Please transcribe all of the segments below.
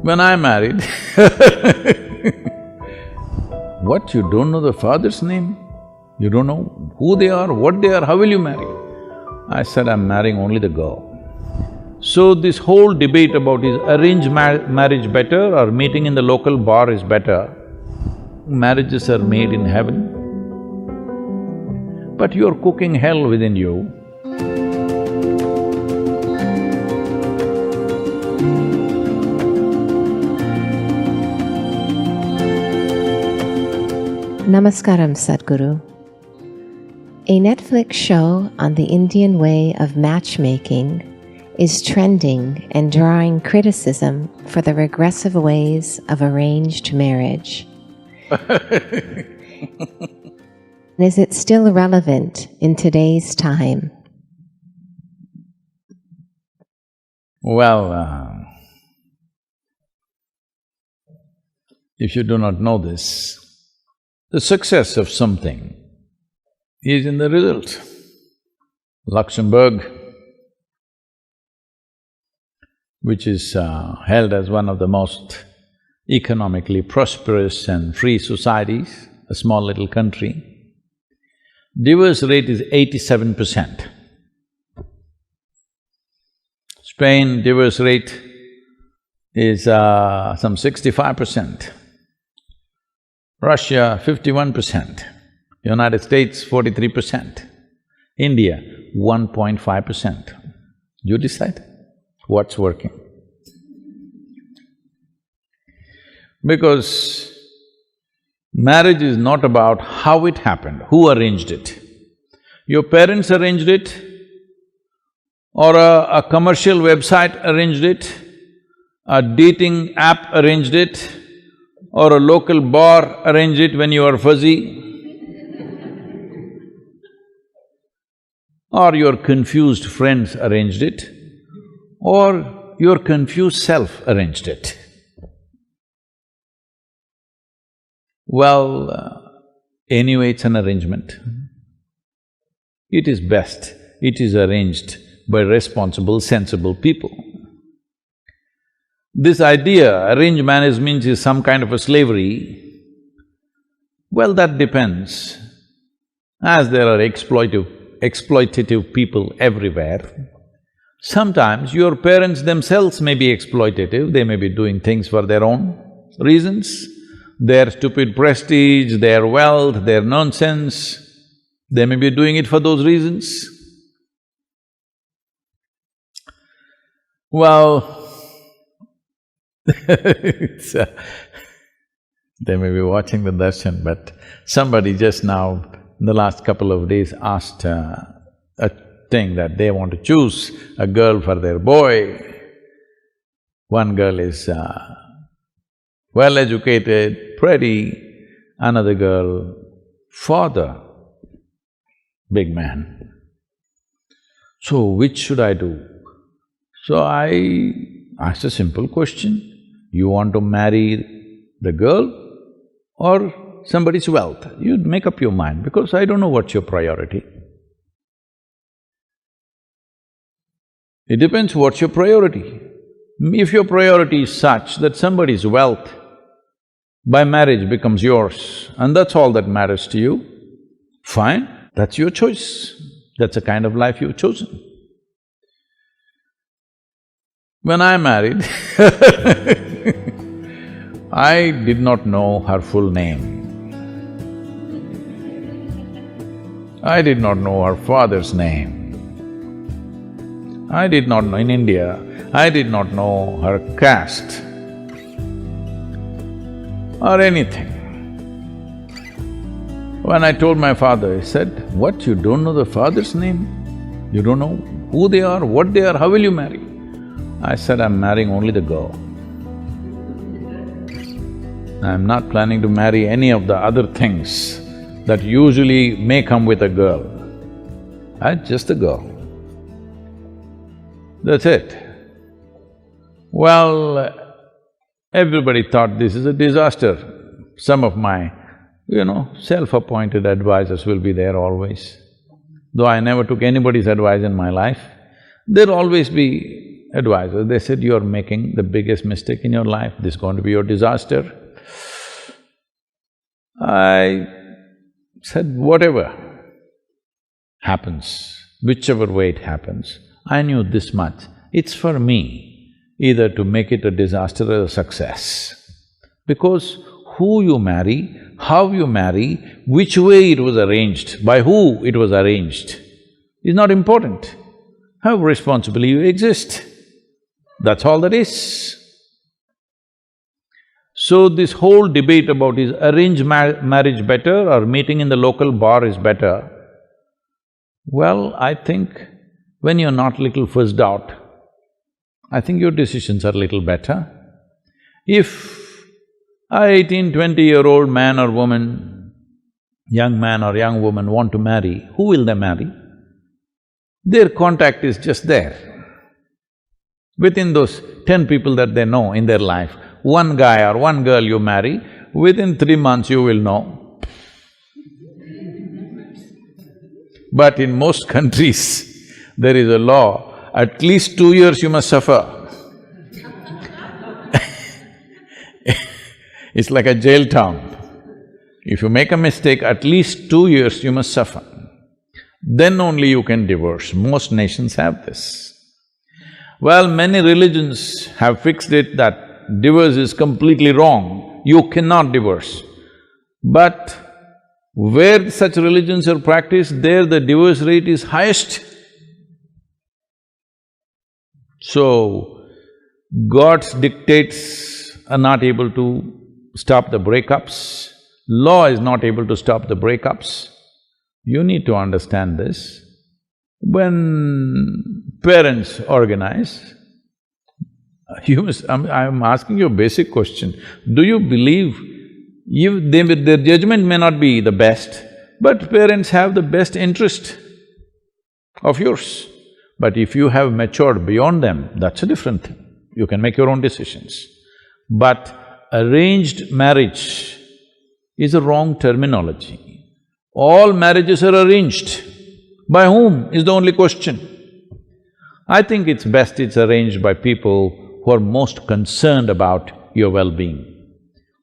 When I married what, you don't know the father's name? You don't know who they are, what they are, how will you marry? I said, I'm marrying only the girl. So this whole debate about is arranged marriage better or meeting in the local bar is better, marriages are made in heaven. But you're cooking hell within you. Namaskaram, Sadhguru. A Netflix show on the Indian way of matchmaking is trending and drawing criticism for the regressive ways of arranged marriage. Is it still relevant in today's time? Well, if you do not know this, the success of something is in the result. Luxembourg, which is held as one of the most economically prosperous and free societies, a small little country, divorce rate is 87%. Spain, divorce rate is some 65%. Russia, 51%. United States, 43%. India, 1.5%. You decide what's working. Because marriage is not about how it happened, who arranged it. Your parents arranged it, or a commercial website arranged it, a dating app arranged it, or a local bar arranged it when you were fuzzy, or your confused friends arranged it, or your confused self arranged it. Well, anyway, it's an arrangement. It is best, it is arranged by responsible, sensible people. This idea, arranged marriage means is some kind of a slavery, well, that depends. As there are exploitative people everywhere, sometimes your parents themselves may be exploitative, they may be doing things for their own reasons, their stupid prestige, their wealth, their nonsense, they may be doing it for those reasons. Well, they may be watching the darshan, but somebody just now, in the last couple of days, asked a thing that they want to choose a girl for their boy. One girl is well-educated, pretty, another girl, father, big man. So, which should I do? So I asked a simple question, you want to marry the girl or somebody's wealth? You make up your mind, because I don't know what's your priority. It depends what's your priority. If your priority is such that somebody's wealth by marriage becomes yours and that's all that matters to you, fine, that's your choice. That's the kind of life you've chosen. When I married I did not know her full name. I did not know her father's name. I did not know… in India, I did not know her caste or anything. When I told my father, he said, what, you don't know the father's name? You don't know who they are, what they are, how will you marry? I said, I'm marrying only the girl. I'm not planning to marry any of the other things that usually may come with a girl. Just a girl. That's it. Well, everybody thought this is a disaster. Some of my, self-appointed advisors will be there always. Though I never took anybody's advice in my life, there'll always be advisors, they said, you're making the biggest mistake in your life, this is going to be your disaster. I said, whatever happens, whichever way it happens, I knew this much, it's for me either to make it a disaster or a success. Because who you marry, how you marry, which way it was arranged, by who it was arranged, is not important. How responsibly you exist, that's all that is. So this whole debate about is arranged marriage better or meeting in the local bar is better, well, I think when you're not little fussed out, I think your decisions are little better. If a 18, 20-year-old man or woman, young man or young woman want to marry, who will they marry? Their contact is just there. Within those 10 people that they know in their life, one guy or one girl you marry, within 3 months you will know. But in most countries, there is a law, at least 2 years you must suffer. It's like a jail town. If you make a mistake, at least 2 years you must suffer. Then only you can divorce. Most nations have this. Well, many religions have fixed it that divorce is completely wrong, you cannot divorce. But where such religions are practiced, there the divorce rate is highest. So, God's dictates are not able to stop the breakups, law is not able to stop the breakups. You need to understand this. When parents organize, I'm asking you a basic question, do you believe their judgment may not be the best, but parents have the best interest of yours. But if you have matured beyond them, that's a different thing. You can make your own decisions. But arranged marriage is a wrong terminology. All marriages are arranged. By whom is the only question. I think it's best it's arranged by people who are most concerned about your well-being,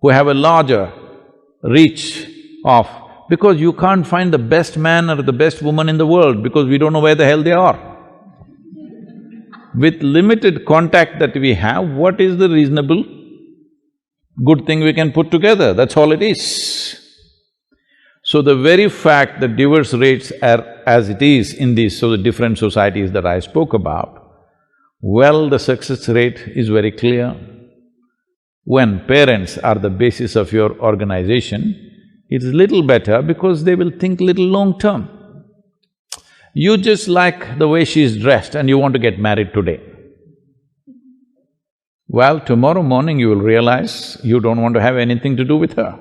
who have a larger reach of… because you can't find the best man or the best woman in the world because we don't know where the hell they are. With limited contact that we have, what is the reasonable good thing we can put together? That's all it is. So the very fact that divorce rates are as it is in these different societies that I spoke about, well, the success rate is very clear. When parents are the basis of your organization, it's little better because they will think little long-term. You just like the way she's dressed and you want to get married today. Well, tomorrow morning you will realize you don't want to have anything to do with her.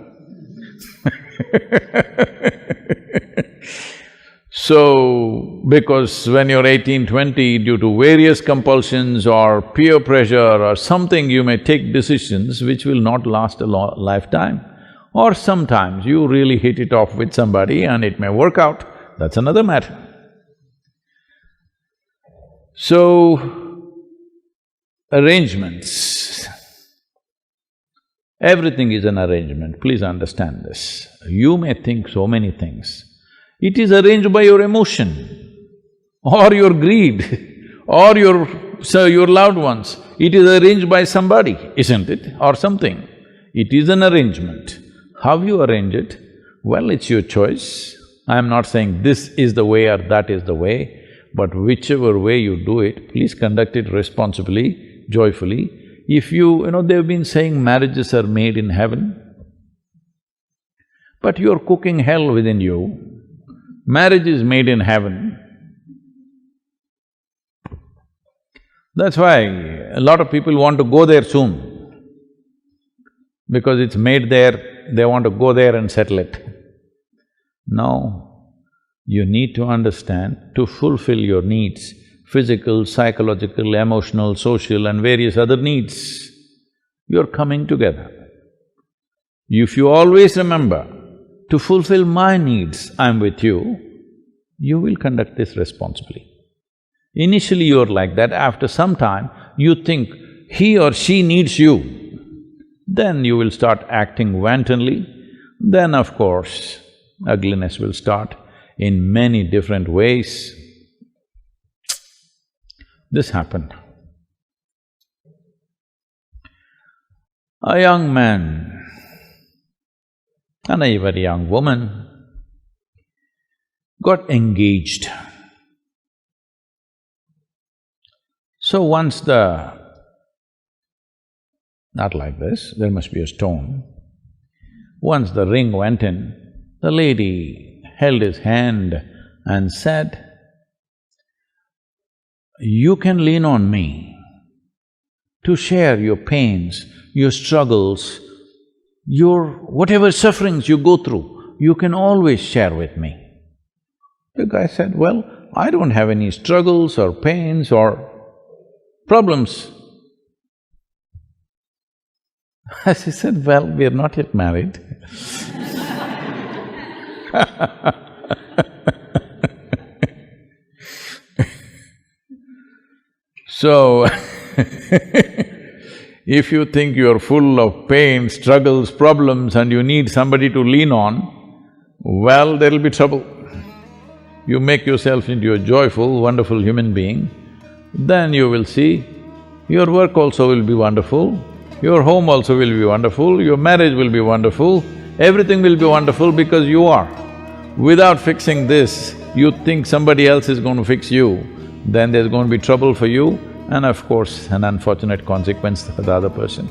So, because when you're 18, 20, due to various compulsions or peer pressure or something, you may take decisions which will not last a lifetime. Or sometimes you really hit it off with somebody and it may work out, that's another matter. So, arrangements, everything is an arrangement, please understand this. You may think so many things. It is arranged by your emotion or your greed or your loved ones. It is arranged by somebody, isn't it? Or something. It is an arrangement. How you arrange it? Well, it's your choice. I'm not saying this is the way or that is the way, but whichever way you do it, please conduct it responsibly, joyfully. If they've been saying marriages are made in heaven, but you're cooking hell within you. Marriage is made in heaven. That's why a lot of people want to go there soon. Because it's made there, they want to go there and settle it. No, you need to understand, to fulfill your needs, physical, psychological, emotional, social and various other needs, you're coming together. If you always remember, to fulfill my needs, I'm with you, you will conduct this responsibly. Initially you're like that, after some time you think he or she needs you, then you will start acting wantonly, then of course ugliness will start in many different ways. This happened. A young man and a very young woman got engaged. So once not like this, there must be a stone. Once the ring went in, the lady held his hand and said, "You can lean on me to share your pains, your struggles, your whatever sufferings you go through, you can always share with me." The guy said, "Well, I don't have any struggles or pains or problems." She said, "Well, we're not yet married." So, if you think you're full of pain, struggles, problems and you need somebody to lean on, well, there'll be trouble. You make yourself into a joyful, wonderful human being, then you will see your work also will be wonderful, your home also will be wonderful, your marriage will be wonderful, everything will be wonderful because you are. Without fixing this, you think somebody else is going to fix you, then there's going to be trouble for you and of course an unfortunate consequence for the other person.